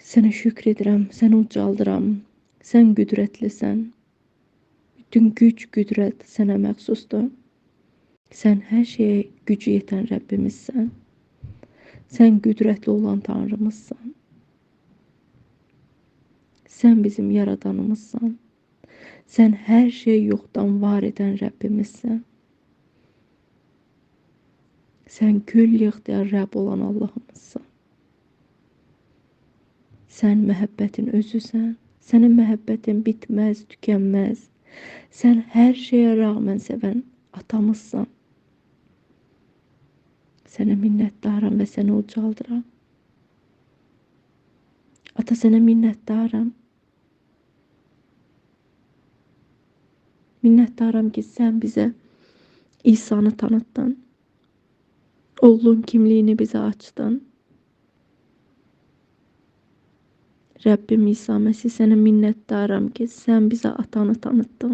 Sənə şükür edirəm, səni ucaldıram. Sən qüdrətlisən. Bütün güc, qüdrət sənə məxsusdur. Sən hər şeyə gücü yetən Rəbbimizsən. Sən qüdrətli olan Tanrımızsan. Sən bizim yaradanımızsan. Sən hər şeyi yoxdan var edən Rəbbimizsən. Sən küll ixtiyar Rəbb olan Allahımızsan. Sən məhəbbətin özüsən. Sənin məhəbbətin bitməz, tükənməz. Sən hər şeyə rağmen sevən atamızsan. Sənə minnətdaram və səni ucaldıram. Ata, sənə minnətdaram. Minnətdaram ki, sən bizə İsa'nı tanıtdın. Oğlun kimliyini bizə açdın. Rəbbim İsa Məsih, sənə minnətdaram ki, sən bizə atanı tanıtdın.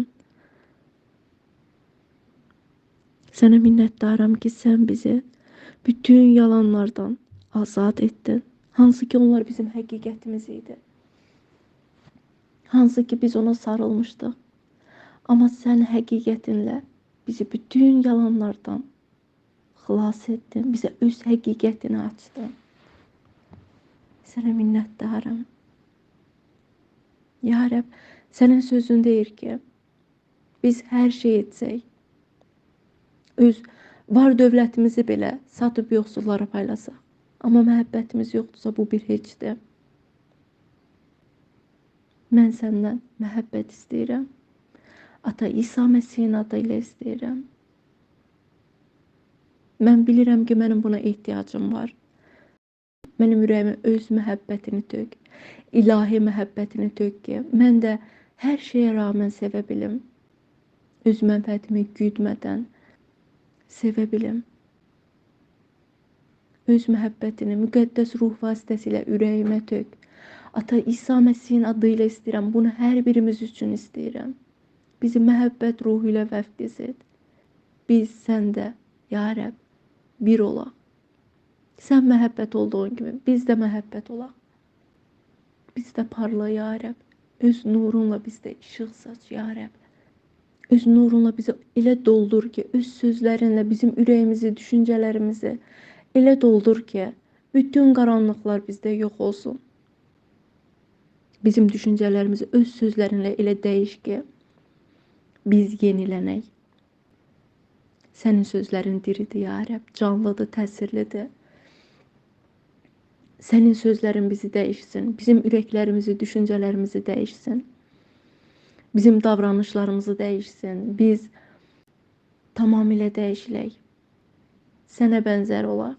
Sənə minnətdaram ki, sən bizi bütün yalanlardan azad etdin. Hansı ki, onlar bizim həqiqətimiz idi. Hansı ki, biz ona sarılmışdıq. Amma sən həqiqətinlə bizi bütün yalanlardan xilas etdin. Bizə öz həqiqətini açdın. Sənə minnətdaram. Ya Rəbb, sənin sözün deyir ki, biz hər şey etsək, öz var dövlətimizi belə satıb yoxsullara paylasaq, amma məhəbbətimiz yoxdursa, bu bir heçdir. Mən səndən məhəbbət istəyirəm. Ata, İsa Məsihin adı ilə istəyirəm. Mən bilirəm ki, mənim buna ehtiyacım var. Mənim ürəyimə öz məhəbbətini tök. İlahi məhəbbətini tök ki, mən də hər şeyə rağmen sevə bilim. Öz mənfəətimi güdmədən sevə bilim. Öz məhəbbətini müqəddəs ruh vasitəsilə ürəyimə tök. Ata, İsa Məsihin adı ilə istəyirəm. Bunu hər birimiz üçün istəyirəm. Bizi məhəbbət ruhu ilə vəfqiz et. Biz səndə, ya Rəbb, bir olaq. Sən məhəbbət olduğun kimi biz də məhəbbət olaq. Biz də parla, ya Rəbb. Öz nurunla bizdə işıq saç, ya Rəbb. Öz nurunla bizi elə doldur ki, öz sözlərinlə bizim ürəyimizi, düşüncələrimizi elə doldur ki, bütün qaranlıqlar bizdə yox olsun. Bizim düşüncələrimizi öz sözlərinlə elə dəyiş ki, biz yenilənək. Sənin sözlərin diridir, ya Rəbb, canlıdır, təsirlidir. Sənin sözlərin bizi dəyişsin, bizim ürəklərimizi, düşüncələrimizi dəyişsin. Bizim davranışlarımızı dəyişsin, biz tamamilə dəyişilək. Sənə bənzər olaq,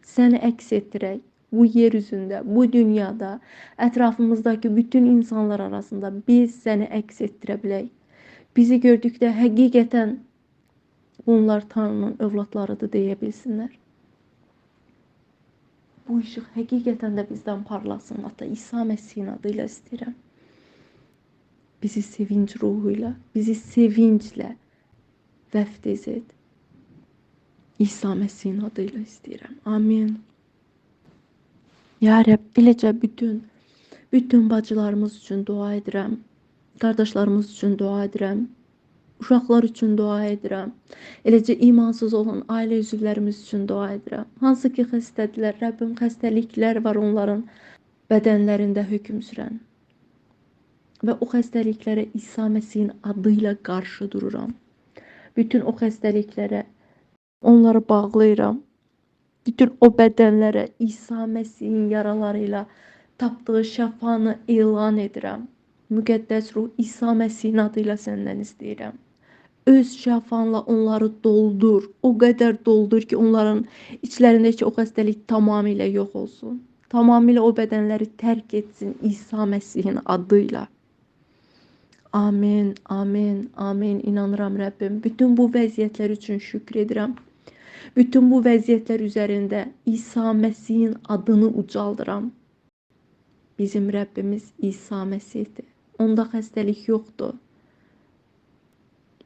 səni əks etdirək bu yer üzündə, bu dünyada, ətrafımızdakı bütün insanlar arasında biz səni əks etdirə bilək. Bizi gördükdə həqiqətən bunlar Tanrının övladlarıdır deyə bilsinlər. Bu işıq həqiqətən də bizdən parlasın. Ata, İsa Məsihin adı ilə istəyirəm. Bizi sevinç ruhuyla, bizi sevinclə vəfqiz et. İsa Məsihin adı ilə istəyirəm. Amin. Ya Rəbb, eləcə bütün bacılarımız üçün dua edirəm. Qardaşlarımız üçün dua edirəm. Uşaqlar üçün dua edirəm. Eləcə imansız olan ailə üzvlərimiz üçün dua edirəm. Hansı ki xəstədirlər, Rəbbim, xəstəliklər var onların bədənlərində hökm sürən. Və o xəstəliklərə İsa Məsihin adı ilə qarşı dururam. Bütün o xəstəliklərə onları bağlayıram. Bütün o bədənlərə İsa Məsihin yaraları ilə tapdığı şəfanı elan edirəm. Müqəddəs ruh İsa Məsihin adı ilə səndən istəyirəm. Öz şəfanla onları doldur. O qədər doldur ki, onların içlərindəki o xəstəlik tamamilə yox olsun. Tamamilə o bədənləri tərk etsin İsa Məsihin adıyla. Amin, amin, amin. İnanıram Rəbbim. Bütün bu vəziyyətlər üçün şükür edirəm. Bütün bu vəziyyətlər üzərində İsa Məsihin adını ucaldıram. Bizim Rəbbimiz İsa Məsihdir. Onda xəstəlik yoxdur.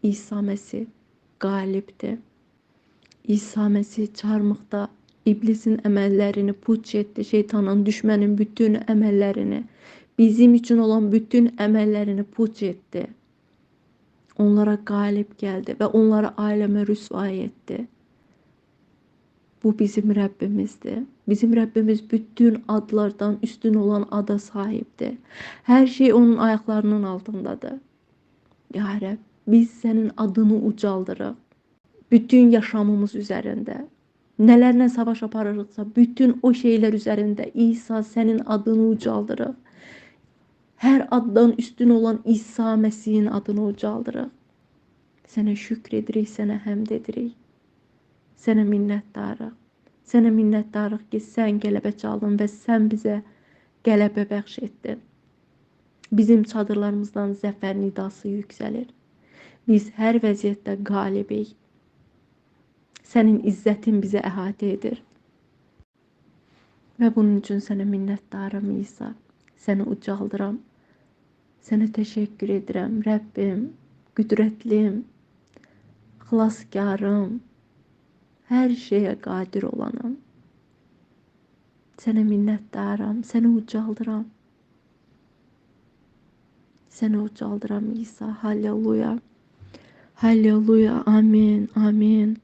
İsa Məsih qalibdir. İsa Məsih çarmıqda İblisin əməllərini puç etdi. Şeytanın, düşmənin bütün əməllərini, bizim üçün olan bütün əməllərini puç etdi. Onlara qalib gəldi və onları aləmə rüsvay etdi. Bu bizim Rəbbimizdir. Bizim Rəbbimiz bütün adlardan üstün olan ada sahibdir. Hər şey onun ayaqlarının altındadır. Ya Rəbb, biz sənin adını ucaldırıq. Bütün yaşamımız üzərində. Nələrlə savaş aparırıqsa, bütün o şeylər üzərində İsa sənin adını ucaldırıq. Hər addan üstün olan İsa Məsihin adını ucaldırıq. Sənə şükr edirik, sənə həmd edirik. Sənə minnətdarıq. Sənə minnətdarıq ki, sən qələbə çaldın və sən bizə qələbə bəxş etdin. Bizim çadırlarımızdan zəfər nidası yüksəlir. Biz hər vəziyyətdə qalibik. Sənin izzətin bizə əhatə edir. Və bunun üçün sənə minnətdarım İsa. Səni ucaldıram. Sənə təşəkkür edirəm Rəbbim, qüdrətlim, xilaskarım, hər şeyə qadir olanım. Sənə minnətdaram, səni ucaldıram. Səni ucaldıram İsa. Halleluya. Halleluya. Amin. Amin.